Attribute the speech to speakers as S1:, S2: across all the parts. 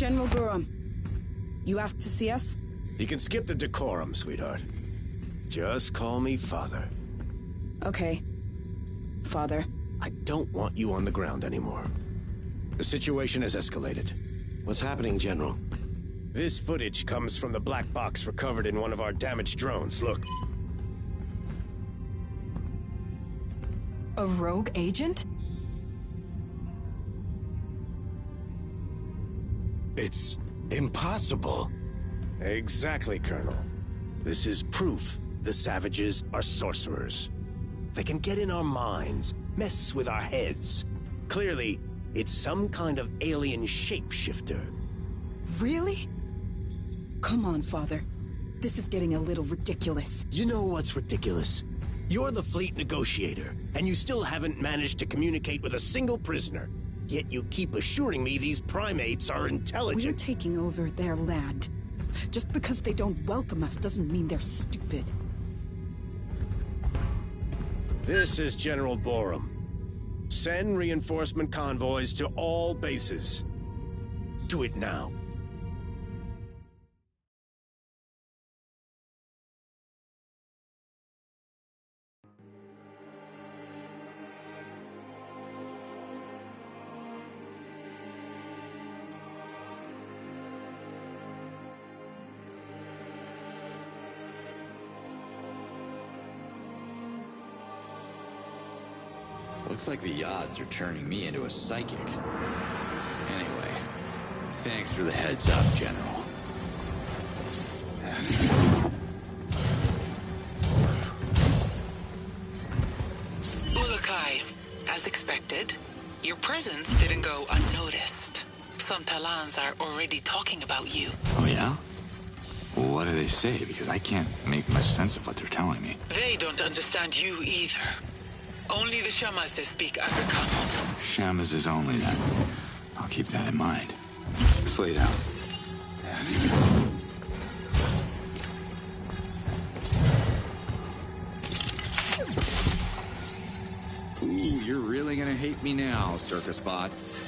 S1: General Burham. You asked to see us?
S2: You can skip the decorum, sweetheart. Just call me Father.
S1: Okay. Father.
S2: I don't want you on the ground anymore. The situation has escalated.
S3: What's happening, General?
S2: This footage comes from the black box recovered in one of our damaged drones. Look.
S1: A rogue agent?
S2: It's impossible. Exactly, Colonel. This is proof the savages are sorcerers. They can get in our minds, mess with our heads. Clearly, it's some kind of alien shapeshifter.
S1: Really? Come on, Father. This is getting a little ridiculous.
S2: You know what's ridiculous? You're the fleet negotiator, and you still haven't managed to communicate with a single prisoner. Yet you keep assuring me these primates are intelligent.
S1: We're taking over their land. Just because they don't welcome us doesn't mean they're stupid.
S2: This is General Borum. Send reinforcement convoys to all bases. Do it now.
S4: Looks like the odds are turning me into a psychic. Anyway, thanks for the heads up, General.
S5: Ulukai, as expected, your presence didn't go unnoticed. Some Talans are already talking about you.
S4: Oh, yeah? Well, what do they say? Because I can't make much sense of what they're telling me.
S5: They don't understand you either. Only the Shamase speak Afrikaans.
S4: Shamas is only then. I'll keep that in mind. Slay down. Ooh, you're really gonna hate me now, circus bots.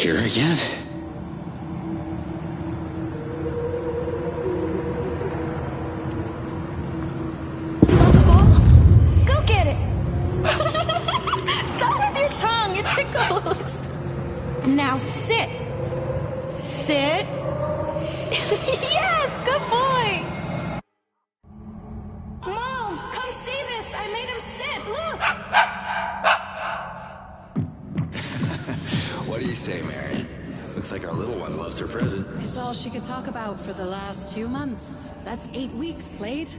S4: Here again?
S1: Go get it! Stop with your tongue, it tickles! Now sit. Sit. Yes, good boy! Mom, come see this! I made him sit, look!
S4: What do you say, Marion? Looks like our little one loves her present.
S3: It's all she could talk about for the last 2 months. That's 8 weeks, Slade.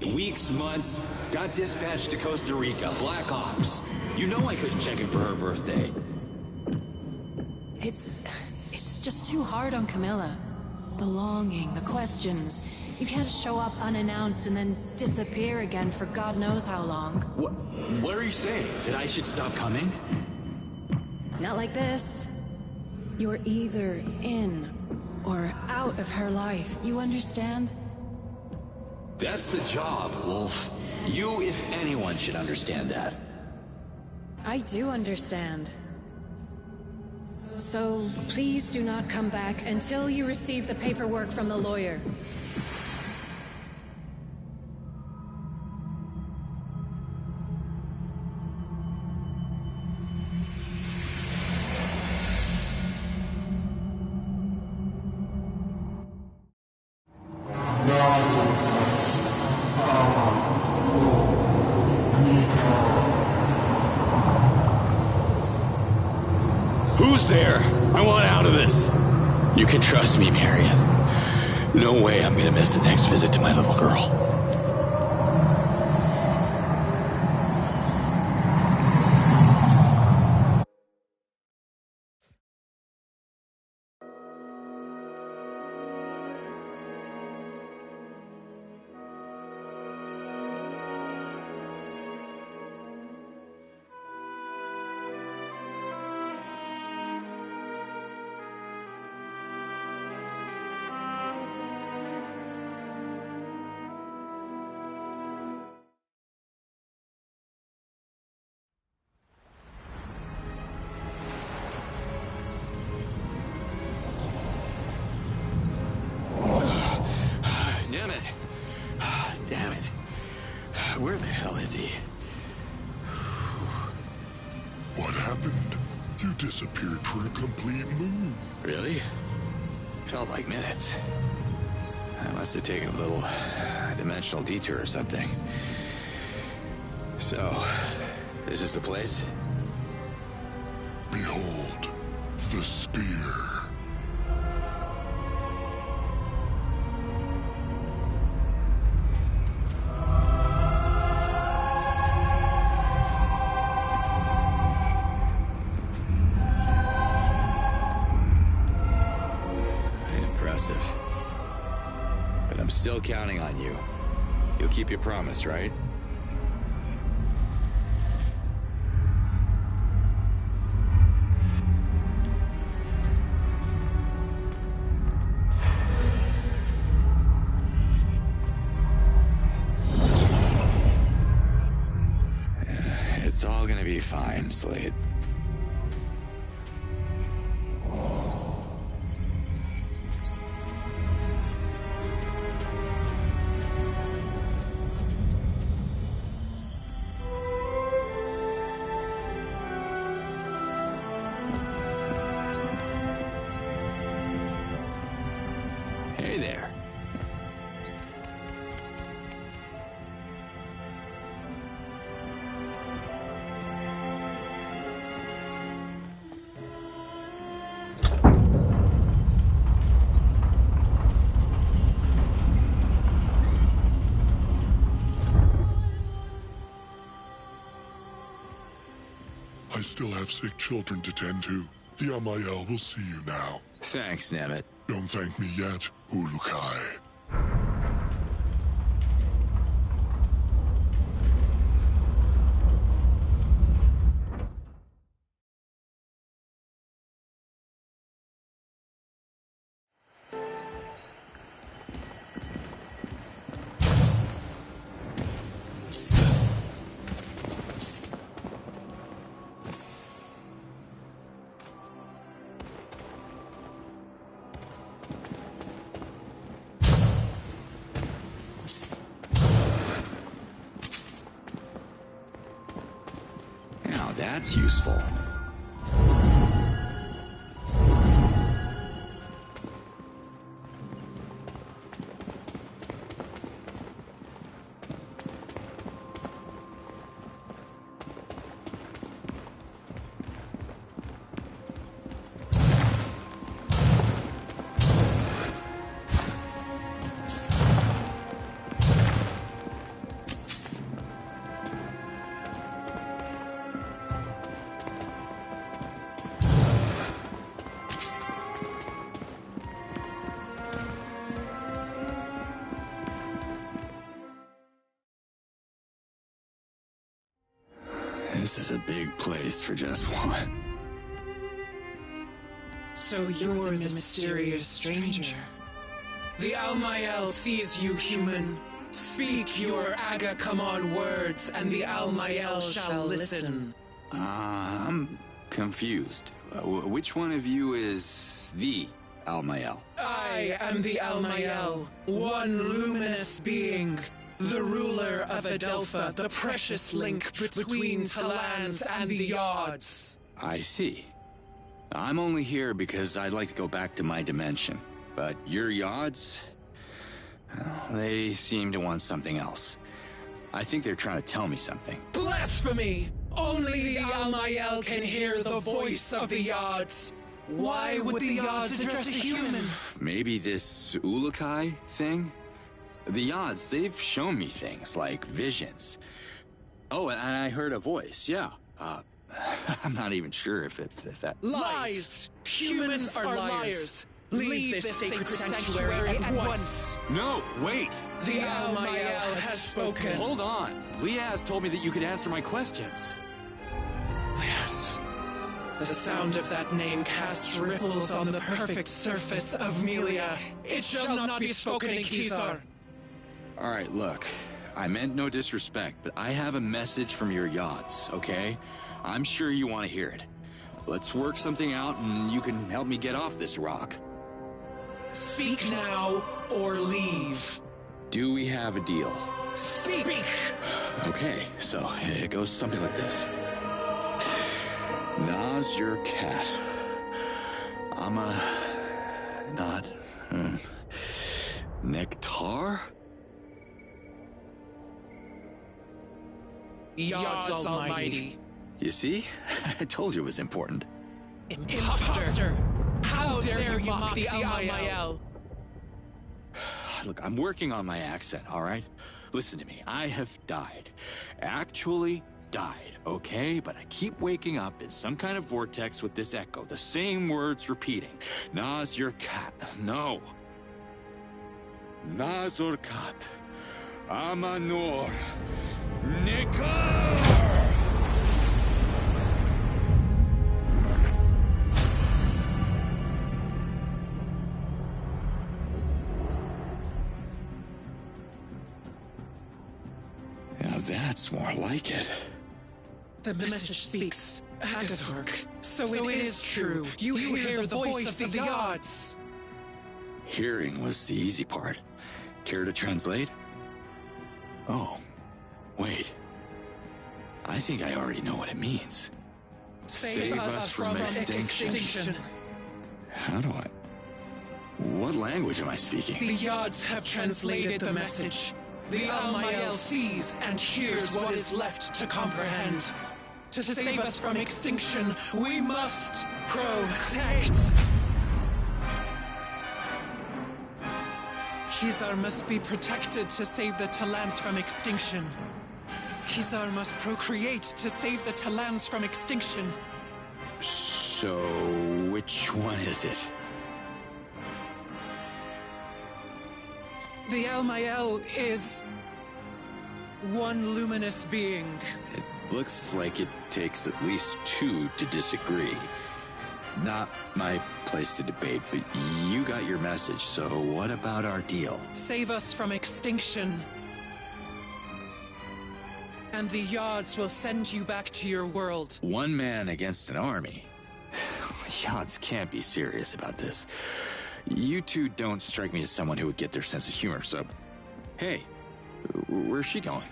S6: Weeks, months, got dispatched to Costa Rica, Black Ops. You know I couldn't check in for her birthday.
S3: It's just too hard on Camilla. The longing, the questions. You can't show up unannounced and then disappear again for God knows how long.
S6: What are you saying? That I should stop coming?
S3: Not like this. You're either in or out of her life. You understand?
S6: That's the job, Wolf. You, if anyone, should understand that.
S3: I do understand. So, please do not come back until you receive the paperwork from the lawyer.
S6: Who's there? I want out of this.
S4: You can trust me, Marion. No way I'm gonna miss the next visit to my little girl. Damn it. Where the hell is he?
S7: What happened? You disappeared for a complete moon.
S4: Really? Felt like minutes. I must have taken a little dimensional detour or something. So, this is the place?
S7: Behold, the spear.
S4: Impressive. But I'm still counting on you. You'll keep your promise, right? It's all gonna be fine, Slade. Hey there.
S7: I still have sick children to tend to. The Amael will see you now.
S4: Thanks, Nemeth.
S7: Don't thank me yet, Ulukai.
S4: that's useful. This is a big place for just one.
S5: So you're the mysterious stranger. The Almael sees you, human. Speak your Aga-Kaman words, and the Almael shall listen.
S4: I'm confused. Which one of you is the Almael?
S5: I am the Almael, one luminous being. The ruler of Adelpha, the precious link between Talans and the Yards.
S4: I see. I'm only here because I'd like to go back to my dimension. But your Yards? Well, they seem to want something else. I think they're trying to tell me something.
S5: Blasphemy! Only the Almael can hear the voice of the Yards. Why would the Yards address a human?
S4: Maybe this Ulukai thing? The Yards, they've shown me things like visions. Oh, and I heard a voice, yeah. I'm not even sure if that...
S5: Lies! Humans are liars! Leave this sacred sanctuary at once!
S4: No, wait!
S5: The Almael has spoken.
S4: Hold on! Liaz told me that you could answer my questions.
S5: Yes. The sound of that name casts ripples on the perfect surface of Melia. It shall not be spoken in Kizar.
S4: All right, look. I meant no disrespect, but I have a message from your Yards, okay? I'm sure you want to hear it. Let's work something out and you can help me get off this rock.
S5: Speak now or leave.
S4: Do we have a deal?
S5: Speak!
S4: Okay, so it goes something like this. Nas your cat. I'm a... not... Nectar?
S5: Yards Almighty.
S4: You see? I told you it was important.
S5: Imposter! How dare you mock the Almael?
S4: Look, I'm working on my accent, all right? Listen to me. I have died. Actually died, okay? But I keep waking up in some kind of vortex with this echo. The same words repeating. Nas your cat. No. Nazor kat. Amanor. Nikar! Now that's more like it.
S5: The message speaks. Agazork. So it is true. You hear the voice of the Yards.
S4: Hearing was the easy part. Care to translate? Oh, wait. I think I already know what it means.
S5: Save us from extinction.
S4: How do I... What language am I speaking?
S5: The Yards have translated the message. The Almael sees and hears what is left to comprehend. To save us from extinction, we must protect. Kizar must be protected to save the Talans from extinction. Kizar must procreate to save the Talans from extinction.
S4: So, which one is it?
S5: The Almael is one luminous being.
S4: It looks like it takes at least two to disagree. Not my place to debate, but you got your message, so what about our deal?
S5: Save us from extinction. And the Yards will send you back to your world.
S4: One man against an army? Yards can't be serious about this. You two don't strike me as someone who would get their sense of humor, so... Hey, where's she going?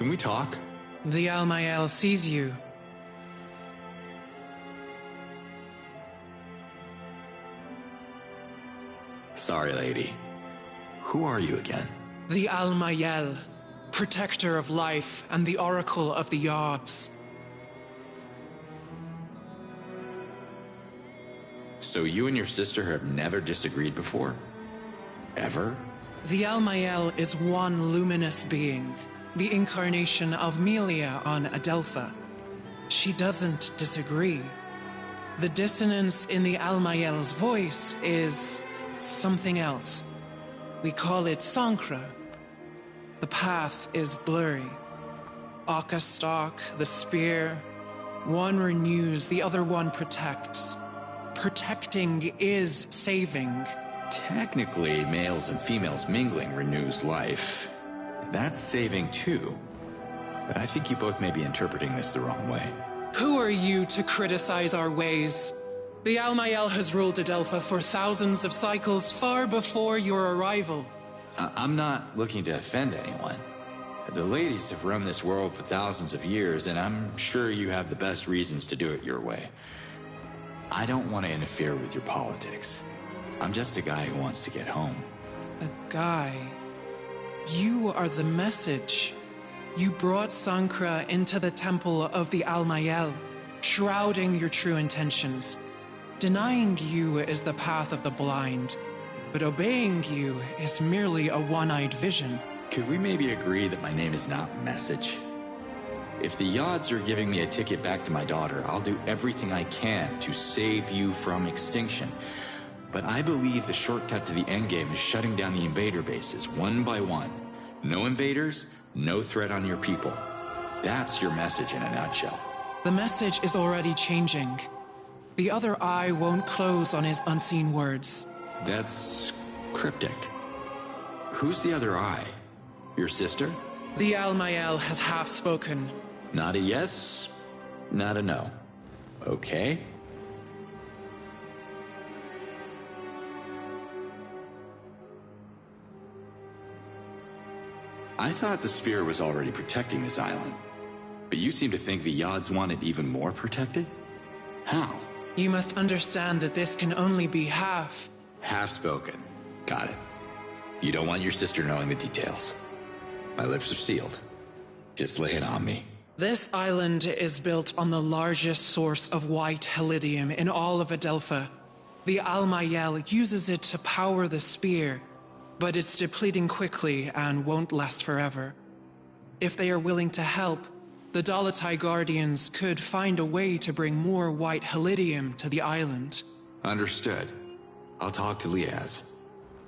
S4: Can we talk?
S5: The Almael sees you.
S4: Sorry, lady. Who are you again?
S5: The Almael, protector of life and the oracle of the Yards.
S4: So you and your sister have never disagreed before? Ever?
S5: The Almael is one luminous being, the incarnation of Melia on Adelpha. She doesn't disagree. The dissonance in the Almael's voice is something else. We call it Sankra. The path is blurry. Outcast, the spear. One renews, the other one protects. Protecting is saving.
S4: Technically, males and females mingling renews life. That's saving too. But I think you both may be interpreting this the wrong way.
S5: Who are you to criticize our ways? The Almael has ruled Adelpha for thousands of cycles far before your arrival.
S4: I'm not looking to offend anyone. The ladies have run this world for thousands of years, and I'm sure you have the best reasons to do it your way. I don't want to interfere with your politics. I'm just a guy who wants to get home.
S5: A guy? You are the message. You brought Sankra into the temple of the Almael, shrouding your true intentions. Denying you is the path of the blind, but obeying you is merely a one-eyed vision.
S4: Could we maybe agree that my name is not Message? If the Yards are giving me a ticket back to my daughter, I'll do everything I can to save you from extinction. But I believe the shortcut to the endgame is shutting down the invader bases, one by one. No invaders, no threat on your people. That's your message in a nutshell.
S5: The message is already changing. The other eye won't close on his unseen words.
S4: That's cryptic. Who's the other eye? Your sister?
S5: The Almael has half spoken.
S4: Not a yes, not a no. Okay. I thought the spear was already protecting this island. But you seem to think the Yards want it even more protected? How?
S5: You must understand that this can only be half.
S4: Half spoken. Got it. You don't want your sister knowing the details. My lips are sealed. Just lay it on me.
S5: This island is built on the largest source of white helidium in all of Adelpha. The Almael uses it to power the spear, but it's depleting quickly and won't last forever. If they are willing to help, the Dalatai Guardians could find a way to bring more white helidium to the island.
S4: Understood. I'll talk to Liaz.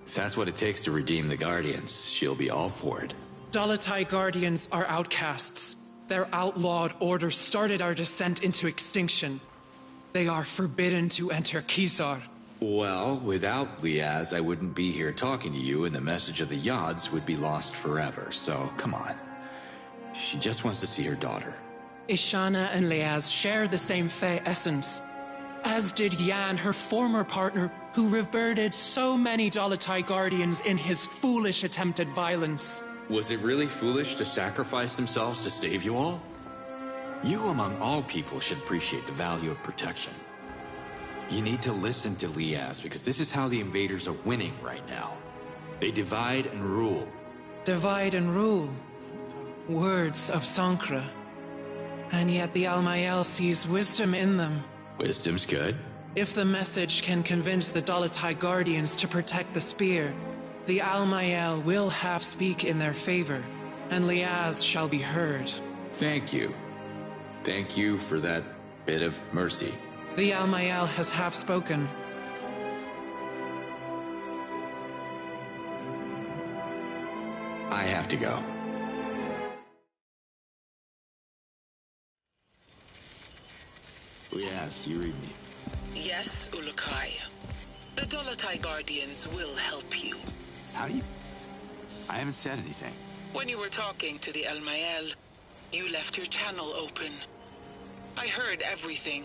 S4: If that's what it takes to redeem the Guardians, she'll be all for it.
S5: Dalatai Guardians are outcasts. Their outlawed order started our descent into extinction. They are forbidden to enter Kisar.
S4: Well, without Liaz, I wouldn't be here talking to you, and the message of the Yards would be lost forever, so come on. She just wants to see her daughter.
S5: Ishana and Liaz share the same Fey essence, as did Yan, her former partner, who reverted so many Dalatai Guardians in his foolish attempt at violence.
S4: Was it really foolish to sacrifice themselves to save you all? You, among all people, should appreciate the value of protection. You need to listen to Liaz, because this is how the invaders are winning right now. They divide and rule.
S5: Divide and rule. Words of Sankra. And yet the Almael sees wisdom in them.
S4: Wisdom's good.
S5: If the message can convince the Dalatai Guardians to protect the spear, the Almael will half speak in their favor, and Liaz shall be heard.
S4: Thank you. Thank you for that bit of mercy.
S5: The Almael has half spoken.
S4: I have to go. Liaz, do you read me?
S8: Yes, Ulukai. The Dalatai Guardians will help you.
S4: How do you... I haven't said anything.
S8: When you were talking to the Almael, you left your channel open. I heard everything.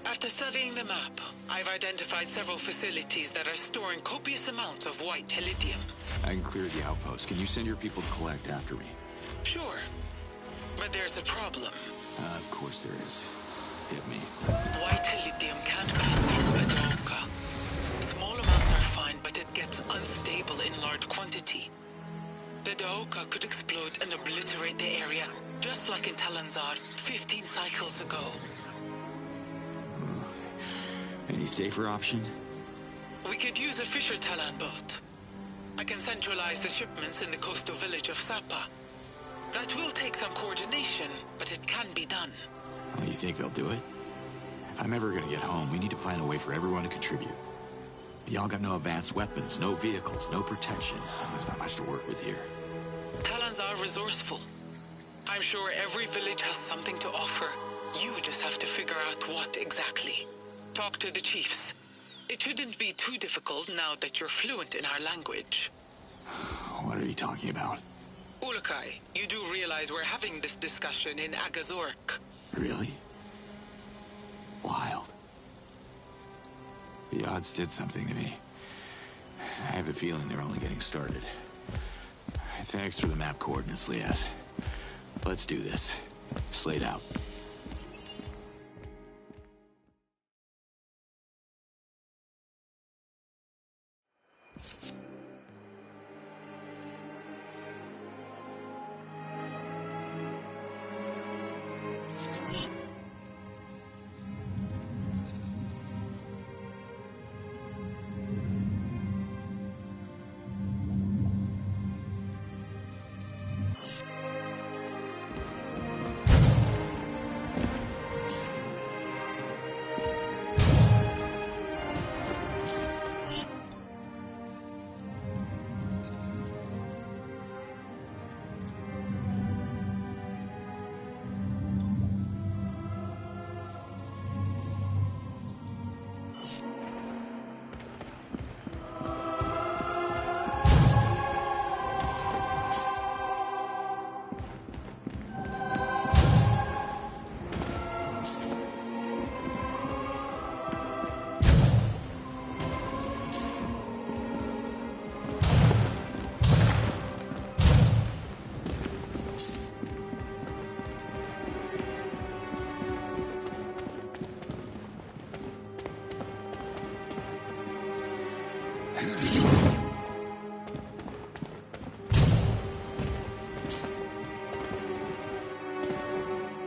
S8: After studying the map, I've identified several facilities that are storing copious amounts of white helidium.
S4: I can clear the outpost. Can you send your people to collect after me?
S8: Sure. But there's a problem.
S4: Of course there is. Hit me.
S8: White lithium can't pass through a Doka. Small amounts are fine, but it gets unstable in large quantity. The Doka could explode and obliterate the area, just like in Talanzar 15 cycles ago.
S4: Any safer option?
S8: We could use a Fisher Talan boat. I can centralize the shipments in the coastal village of Sapa. That will take some coordination, but it can be done.
S4: Well, you think they'll do it? If I'm ever gonna get home, we need to find a way for everyone to contribute. Y'all got no advanced weapons, no vehicles, no protection. There's not much to work with here.
S8: Talans are resourceful. I'm sure every village has something to offer. You just have to figure out what exactly. Talk to the chiefs. It shouldn't be too difficult now that you're fluent in our language.
S4: What are you talking about?
S8: Ulukai, you do realize we're having this discussion in Agazork.
S4: Really? Wild. The odds did something to me. I have a feeling they're only getting started. Thanks for the map coordinates, Liaz. Let's do this. Slate out.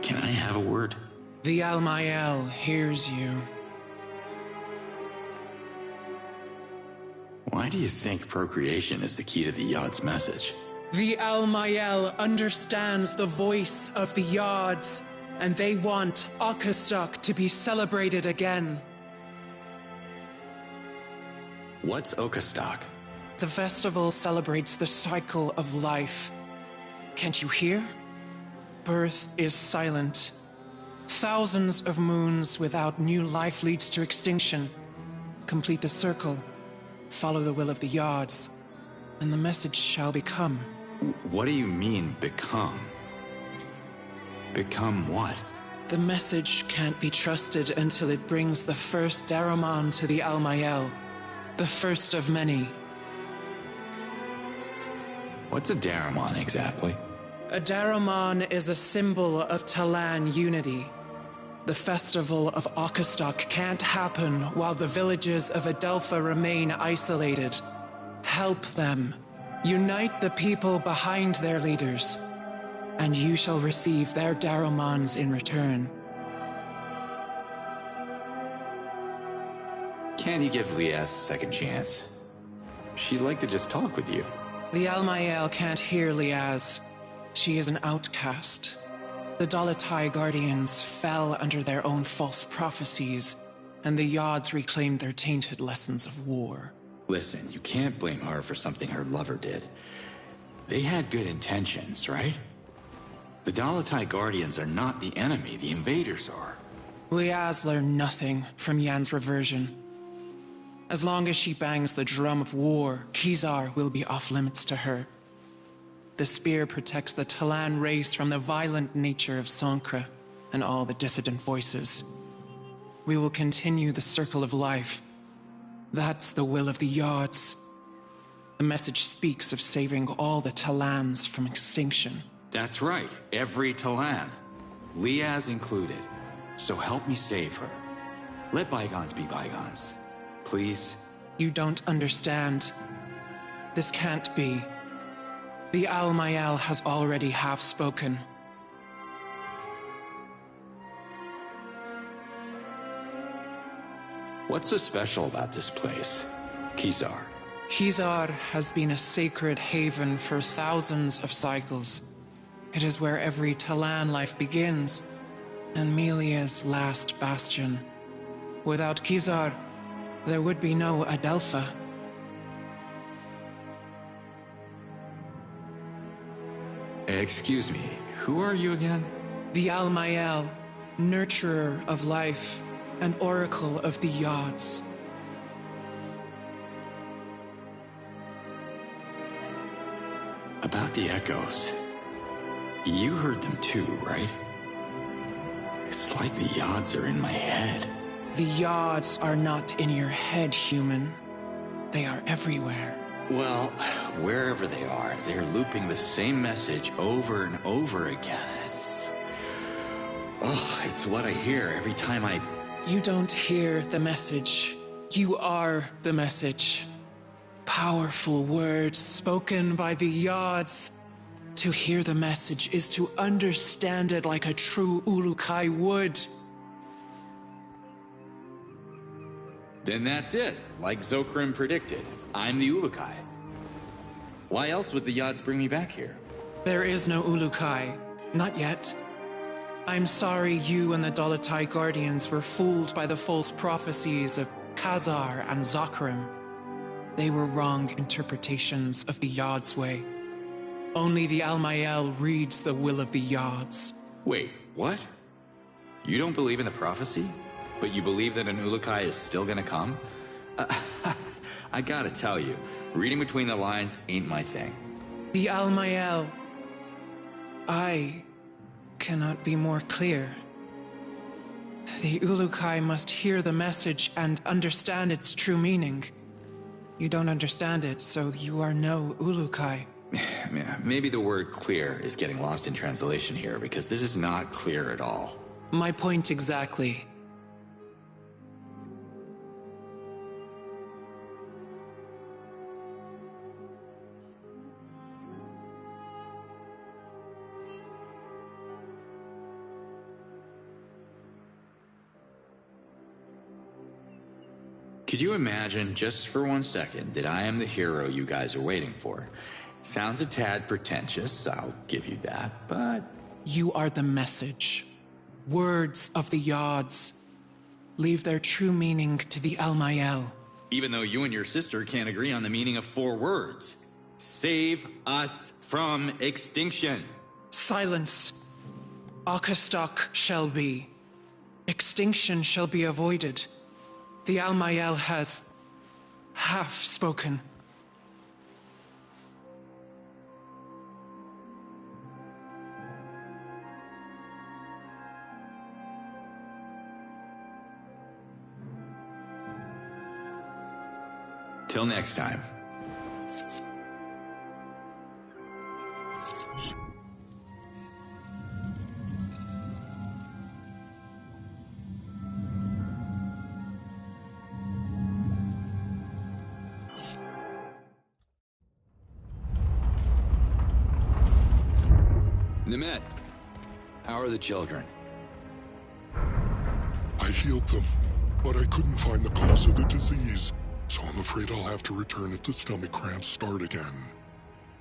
S4: Can I have a word?
S5: The Almael hears you.
S4: Why do you think procreation is the key to the Yod's message?
S5: The Almael understands the voice of the Yards, and they want Outcast to be celebrated again.
S4: What's Okastok?
S5: The festival celebrates the cycle of life. Can't you hear? Birth is silent. Thousands of moons without new life leads to extinction. Complete the circle. Follow the will of the Yards, and the message shall become.
S4: What do you mean, become? Become what?
S5: The message can't be trusted until it brings the first Daramon to the Almael. The first of many.
S4: What's a Daramon exactly?
S5: A Daramon is a symbol of Talan unity. The festival of Outcast can't happen while the villages of Adelpha remain isolated. Help them. Unite the people behind their leaders, and you shall receive their Daramons in return.
S4: Can't you give Liaz a second chance? She'd like to just talk with you.
S5: The Almael can't hear Liaz. She is an outcast. The Dalatai Guardians fell under their own false prophecies, and the Yards reclaimed their tainted lessons of war.
S4: Listen, you can't blame her for something her lover did. They had good intentions, right? The Dalatai Guardians are not the enemy, the invaders are.
S5: Liaz learned nothing from Yan's reversion. As long as she bangs the drum of war, Kizar will be off-limits to her. The spear protects the Talan race from the violent nature of Sankra and all the dissident voices. We will continue the circle of life. That's the will of the Yards. The message speaks of saving all the Talans from extinction.
S4: That's right, every Talan. Liaz included. So help me save her. Let bygones be bygones. Please?
S5: You don't understand. This can't be. The Al-Mayal has already half-spoken.
S4: What's so special about this place, Kizar?
S5: Kizar has been a sacred haven for thousands of cycles. It is where every Talan life begins, and Melia's last bastion. Without Kizar, there would be no Adelpha.
S4: Excuse me, who are you again?
S5: The Al-Mayal, nurturer of life, and oracle of the Yods.
S4: About the echoes. You heard them too, right? It's like the Yods are in my head.
S5: The Yods are not in your head, human. They are everywhere.
S4: Well, wherever they are, they're looping the same message over and over again. It's what I hear every time I...
S5: You don't hear the message. You are the message. Powerful words spoken by the Yods. To hear the message is to understand it like a true Uruk-hai would.
S4: Then that's it, like Zokrim predicted. I'm the Uruk-hai. Why else would the Yods bring me back here?
S5: There is no Uruk-hai. Not yet. I'm sorry you and the Dolatai Guardians were fooled by the false prophecies of Khazar and Zokrim. They were wrong interpretations of the Yods' way. Only the Al-Mayal reads the will of the Yods.
S4: Wait, what? You don't believe in the prophecy? But you believe that an Uruk-hai is still gonna come? I gotta tell you, reading between the lines ain't my thing.
S5: The Al-Mayal... I cannot be more clear. The Uruk-hai must hear the message and understand its true meaning. You don't understand it, so you are no Uruk-hai.
S4: Maybe the word clear is getting lost in translation here, because this is not clear at all.
S5: My point exactly.
S4: Could you imagine, just for 1 second, that I am the hero you guys are waiting for? Sounds a tad pretentious, I'll give you that, but...
S5: You are the message. Words of the Yods. Leave their true meaning to the Al-Mayal.
S4: Even though you and your sister can't agree on the meaning of 4 words. Save us from extinction.
S5: Silence. Akastok shall be. Extinction shall be avoided. The Al-Mayal has half spoken.
S4: Till next time. Nemet, how are the children?
S7: I healed them, but I couldn't find the cause of the disease, so I'm afraid I'll have to return if the stomach cramps start again.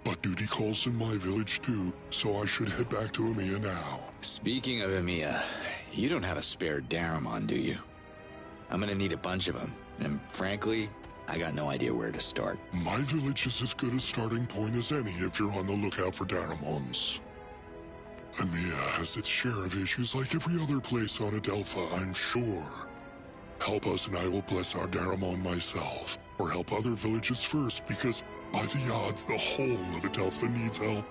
S7: But duty calls in my village too, so I should head back to Emiya now.
S4: Speaking of Emiya, you don't have a spare Daramon, do you? I'm gonna need a bunch of them, and frankly, I got no idea where to start.
S7: My village is as good a starting point as any if you're on the lookout for Daramons. Emiya has its share of issues like every other place on Adelpha, I'm sure. Help us and I will bless our Daramon myself. Or help other villages first, because by the odds, the whole of Adelpha needs help.